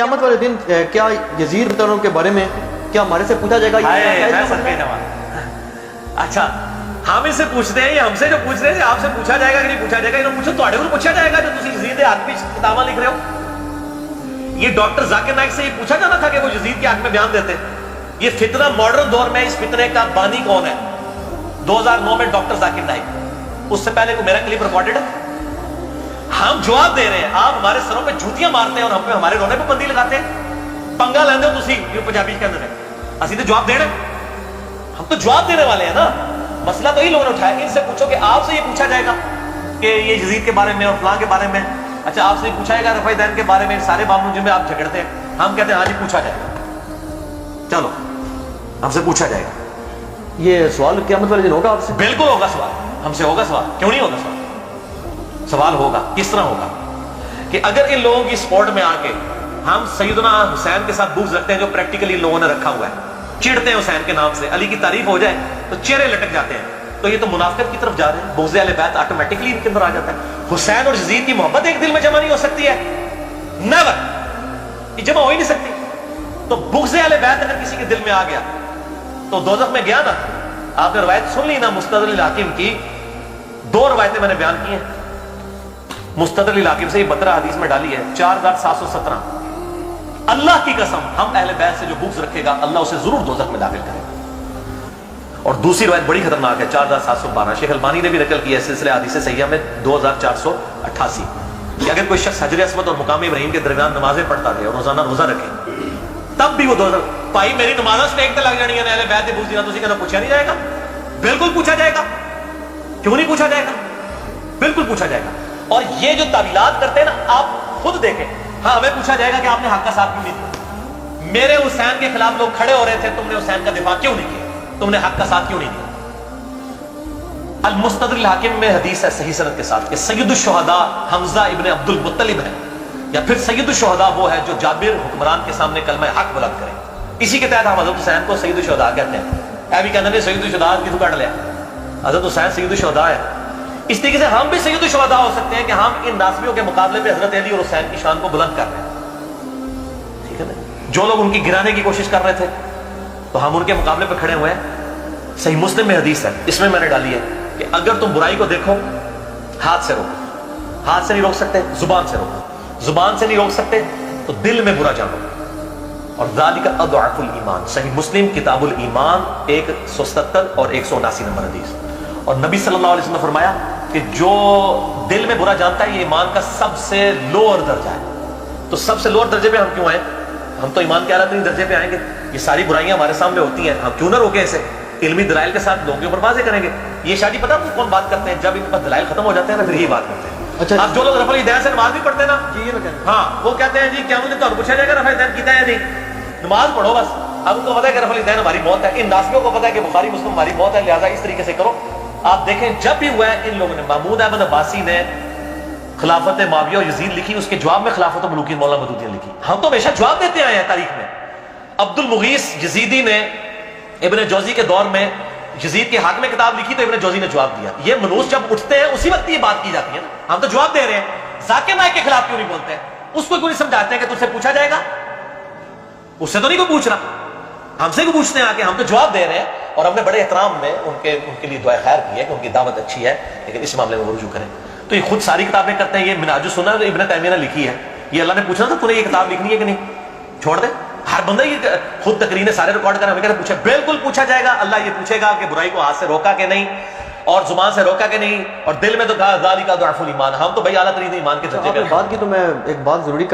قیامت والے دن کیا یزید کے بارے میں کیا ہمارے سے پوچھا جائے گا؟ اچھا ہم اس سے پوچھتے ہیں، یہ ہم سے جو پوچھ رہے ہیں آپ سے پوچھا جائے گا کہ نہیں پوچھا جائے گا؟ انہوں پوچھو تو پوچھا جائے گا جو تسی یزید حق میں کتاباں لکھ رہے ہو۔ یہ ڈاکٹر ذاکر نائک سے یہ پوچھا جانا تھا کہ وہ یزید کے حق میں بیان دیتے۔ یہ فتنہ ماڈرن دور میں اس فتنے کا بانی کون ہے؟ 2009 میں ڈاکٹر ذاکر نائک، اس سے پہلے کو میرا کلپ ریکارڈڈ ہے۔ ہم جواب دے رہے ہیں، آپ ہمارے سروں پہ جھوٹیاں مارتے ہیں اور ہم پہ ہمارے رونے پہ بندی لگاتے ہیں۔ پنگا لیندے ہو تسی یہ پنجابی کے اندر ہے، اسی تو جواب دینا، ہم تو جواب دینے والے ہیں نا۔ مسئلہ تو ہی لوگوں نے اٹھایا کہ ان سے پوچھو کہ آپ سے یہ پوچھا جائے گا کہ یہ یزید کے بارے میں اور فلاں کے بارے میں، اچھا آپ سے یہ پوچھا جائے گا رفع دین کے بارے میں، سارے معاملوں جن میں آپ جھگڑتے ہیں، ہم کہتے ہیں ہاں جی پوچھا جائے گا، چلو ہم سے پوچھا جائے گا۔ یہ سوال قیامت والے دن ہوگا آپ سے؟ بالکل ہوگا سوال، ہم سے ہوگا سوال، کیوں نہیں ہوگا سوال؟ سوال ہوگا، کس طرح ہوگا کہ اگر ان لوگوں کی سپورٹ میں آ کے ہم سیدنا حسین کے ساتھ بغض رکھتے ہیں جو پریکٹیکلی ان لوگوں نے رکھا ہوا ہے، چڑھتے ہیں حسین کے نام سے، علی کی تعریف ہو جائے تو چہرے لٹک جاتے ہیں، تو یہ تو منافقت کی طرف جا رہے ہیں۔ بغض اہل بیت آٹومیٹکلی ان کے اندر آ جاتا ہے۔ حسین اور یزید کی محبت ایک دل میں جمع نہیں ہو سکتی ہے، نیور، یہ جمع ہو ہی نہیں سکتی۔ تو بغض اہل بیت اگر کسی کے دل میں آ گیا تو دوزخ میں گیا نا۔ آپ نے روایت سن لی نا مستدرک الحاکم کی، 2 روایتیں میں نے بیان کی ہیں مستدرک الحاکم سے، یہ 12 حدیث میں ڈالی ہے، 4717۔ اللہ کی قسم ہم اہل بیت سے جو بغض رکھے گا اللہ اسے ضرور دوزخ میں داخل کرے گا۔ اور دوسری روایت بڑی خطرناک ہے، 4712، شیخ البانی نے بھی نقل کی ہے سلسلہ حدیث صحیحہ میں 2488، کہ اگر کوئی شخص حجر اسود اور مقام ابراہیم کے درمیان نمازیں پڑھتا رہے اور روزانہ روزہ رکھے تب بھی وہ دوزخ، بھائی میری نمازاں سٹیک تے لگ جانی ہے، اہل بیت دے بغض دینا، تسی کہنا پوچھا نہیں جائے گا؟ بالکل پوچھا جائے گا، کیوں نہیں پوچھا جائے گا؟ بالکل پوچھا جائے گا۔ اور یہ جو تعویلات کرتے ہیں نا، آپ خود دیکھیں، ہاں ہمیں پوچھا جائے گا کہ آپ نے حق کا ساتھ کیوں نہیں دیا؟ میرے حسین کے خلاف لوگ کھڑے ہو رہے تھے، تم نے حسین کا دفاع کیوں نہیں کیا؟ تم نے حق کا ساتھ کیوں نہیں دیا؟ المستدرک الحاکم میں حدیث ہے صحیح سند کے ساتھ کہ سید الشہداء حمزہ ابن عبد المطلب ہے، یا پھر سید الشہداء وہ ہے جو جابر حکمران کے سامنے کلمہ حق بلند کرے۔ اسی کے تحت ہم حضرت حسین کو سید الشہداء کہتے ہیں۔ اے بھی کہتے ہیں سید الشہداء کتوں کٹ لیا، حضرت حسین سید الشہداء ہے۔ اس طریقے سے ہم بھی سید الشہداء ہو سکتے ہیں کہ ہم ان ناسبیوں کے مقابلے پہ حضرت علی اور حسین کی شان کو بلند کر رہے ہیں، ٹھیک ہے نا؟ جو لوگ ان کی گرانے کی کوشش کر رہے تھے تو ہم ان کے مقابلے پہ کھڑے ہوئے ہیں۔ صحیح مسلم میں حدیث ہے، اس میں نے ڈالی ہے کہ اگر تم برائی کو دیکھو ہاتھ سے روکو، ہاتھ سے نہیں روک سکتے زبان سے روکو، زبان سے نہیں روک سکتے تو دل میں برا جانو، اور ذالک اضعف الایمان، صحیح مسلم کتاب الایمان 177 اور 179 نمبر حدیث۔ اور نبی صلی اللہ علیہ وسلم نے فرمایا کہ جو دل میں برا جانتا ہے یہ ایمان کا سب سے لوور درجہ ہے۔ تو سب سے لوور درجے پہ ہم کیوں آئے؟ ہم تو ایمان کے اعلیٰ ترین درجے پہ آئیں گے۔ یہ ساری برائیاں ہمارے سامنے ہوتی ہیں، ہم کیوں نہ روکیں اسے؟ علمی دلائل کے ساتھ لوگوں کے اوپر واضح کریں گے۔ یہ شادی پتہ آپ کو کون بات کرتے ہیں؟ جب ان کے پاس دلائل ختم ہو جاتے ہیں نا پھر یہی بات کرتے ہیں۔ اچھا اب جو لوگ رفع الدین سے نماز بھی پڑھتے ہیں نا، ہاں وہ کہتے ہیں جی کیا مجھے تو پوچھا جائے گا رفع الدین کیتا ہے؟ نہیں، نماز پڑھو بس۔ اب ان کو پتا ہے کہ رفع الدین ہماری موت ہے، ان ناسبیوں کو پتا ہے کہ بخاری مسلم ہماری موت ہے، لہٰذا اس طریقے سے کرو۔ آپ دیکھیں جب بھی ہوا ہے ان لوگوں نے، محمود احمد عباسی نے خلافت معاویہ اور یزید لکھی، اس کے جواب میں خلافت الملوکین مولانا مودودی نے لکھی۔ ہم تو ہمیشہ جواب دیتے آئے ہیں تاریخ میں۔ عبد المغیث یزیدی نے ابن جوزی کے دور میں یزید کے حق میں کتاب لکھی تو ابن جوزی نے جواب دیا۔ یہ منوس جب اٹھتے ہیں اسی وقت یہ بات کی جاتی ہے نا، ہم تو جواب دے رہے ہیں۔ ذاکر نائک کے خلاف کیوں نہیں بولتے ہیں؟ اس کو کیوں نہیں سمجھاتے ہیں کہ تجھ سے پوچھا جائے گا؟ اس سے تو نہیں کوئی پوچھ رہا، ہم سے کو پوچھتے ہیں آ کے، ہم تو جواب دے رہے ہیں۔ اور ہم نے بڑے احترام میں ان کے لیے دعا خیر کی ہے کہ ان کی دعوت اچھی ہے، لیکن اس معاملے میں وہ رجوع کریں۔ تو یہ خود ساری کتابیں کرتے ہیں۔ یہ منہاج السنہ جو ابن تیمیہ نے لکھی ہے، یہ اللہ نے پوچھا تھا تو نے یہ کتاب لکھنی ہے کہ نہیں؟ چھوڑ دے، ہر بندہ یہ خود تقریریں سارے ریکارڈ کریں، ہمیں کہتے پوچھا، بالکل پوچھا جائے گا۔ اللہ یہ پوچھے گا کہ برائی کو ہاتھ سے روکا کہ نہیں، اور زبان سے روکا کہ نہیں، اور دل میں تو کہا ذالک اضعف الایمان۔ ہم تو بھائی اعلیٰ ترین ایمان کے درجے پہ۔ بات کی تو میں ایک بات ضروری